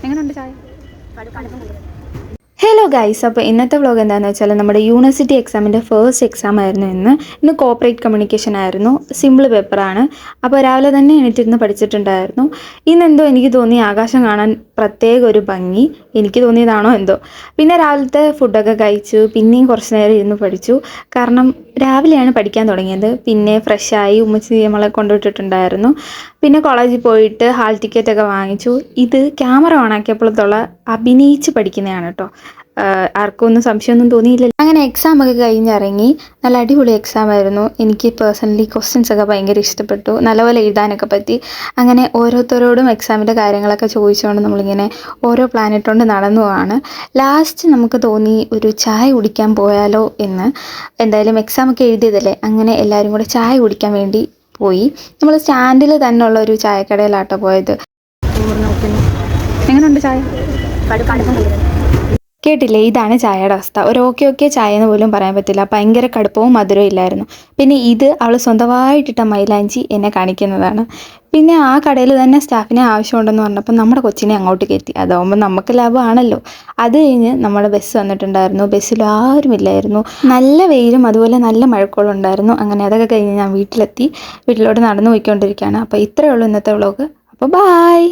എങ്ങനെയുണ്ട് ചായ? Hello guys, അപ്പോൾ ഇന്നത്തെ വ്ലോഗ് എന്താണെന്ന് വെച്ചാൽ നമ്മുടെ യൂണിവേഴ്സിറ്റി എക്സാമിൻ്റെ ഫസ്റ്റ് എക്സാം ആയിരുന്നു ഇന്ന് കോർപ്പറേറ്റ് കമ്മ്യൂണിക്കേഷൻ ആയിരുന്നു. സിമ്പിൾ പേപ്പറാണ്. അപ്പോൾ രാവിലെ തന്നെ എണീറ്റിരുന്ന് പഠിച്ചിട്ടുണ്ടായിരുന്നു. ഇന്നെന്തോ എനിക്ക് തോന്നി ആകാശം കാണാൻ പ്രത്യേക ഒരു ഭംഗി, എനിക്ക് തോന്നിയതാണോ എന്തോ. പിന്നെ രാവിലത്തെ ഫുഡൊക്കെ കഴിച്ചു, പിന്നെയും കുറച്ച് നേരം ഇരുന്ന് പഠിച്ചു. കാരണം രാവിലെയാണ് പഠിക്കാൻ തുടങ്ങിയത്. പിന്നെ ഫ്രഷായി ഉമ്മച്ചി നമ്മളെ കൊണ്ടുവിട്ടിട്ടുണ്ടായിരുന്നു. പിന്നെ കോളേജിൽ പോയിട്ട് ഹാൾ ടിക്കറ്റൊക്കെ വാങ്ങിച്ചു. ഇത് ക്യാമറ ഓണാക്കിയപ്പോഴത്തുള്ള അഭിനയിച്ച് പഠിക്കുന്നതാണ് കേട്ടോ. ആർക്കും ഒന്നും സംശയമൊന്നും തോന്നിയില്ല. അങ്ങനെ എക്സാം ഒക്കെ കഴിഞ്ഞിറങ്ങി. നല്ല അടിപൊളി എക്സാം ആയിരുന്നു. എനിക്ക് പേഴ്സണലി ക്വസ്റ്റ്യൻസ് ഒക്കെ ഭയങ്കര ഇഷ്ടപ്പെട്ടു. നല്ലപോലെ എഴുതാനൊക്കെ പറ്റി. അങ്ങനെ ഓരോരുത്തരോടും എക്സാമിൻ്റെ കാര്യങ്ങളൊക്കെ ചോദിച്ചുകൊണ്ട് നമ്മളിങ്ങനെ ഓരോ പ്ലാൻ ഇട്ടുകൊണ്ട് നടന്നു പോവാണ്. ലാസ്റ്റ് നമുക്ക് തോന്നി ഒരു ചായ കുടിക്കാൻ പോയാലോ എന്ന്. എന്തായാലും എക്സാം ഒക്കെ എഴുതിയതല്ലേ, അങ്ങനെ എല്ലാവരും കൂടെ ചായ കുടിക്കാൻ വേണ്ടി പോയി. നമ്മൾ സ്റ്റാൻഡിൽ തന്നെ ഉള്ള ഒരു ചായക്കടയിലാട്ടോ പോയത്. എങ്ങനെയുണ്ട് ചായ? കേട്ടില്ലേ, ഇതാണ് ചായയുടെ അവസ്ഥ. ഒരു ഓക്കെ ചായ എന്ന് പോലും പറയാൻ പറ്റില്ല. ഭയങ്കര കടുപ്പവും മധുരവും ഇല്ലായിരുന്നു. പിന്നെ ഇത് അവൾ സ്വന്തമായിട്ടിട്ട മൈലാഞ്ചി എന്നെ കാണിക്കുന്നതാണ്. പിന്നെ ആ കടയിൽ തന്നെ സ്റ്റാഫിനെ ആവശ്യമുണ്ടെന്ന് പറഞ്ഞപ്പോൾ നമ്മുടെ കൊച്ചിനെ അങ്ങോട്ട് കയറ്റി. അതാവുമ്പോൾ നമുക്ക് ലാഭമാണല്ലോ. അത് കഴിഞ്ഞ് നമ്മുടെ ബസ് വന്നിട്ടുണ്ടായിരുന്നു. ബസ്സിൽ ആരുമില്ലായിരുന്നു. നല്ല വെയിലും അതുപോലെ നല്ല മഴക്കോളും ഉണ്ടായിരുന്നു. അങ്ങനെ അതൊക്കെ കഴിഞ്ഞ് ഞാൻ വീട്ടിലെത്തി. വീട്ടിലോട്ട് നടന്നു പോയിക്കൊണ്ടിരിക്കുകയാണ്. അപ്പോൾ ഇത്രയേ ഉള്ളൂ ഇന്നത്തെ വ്ലോഗ്. അപ്പോൾ ബായ്.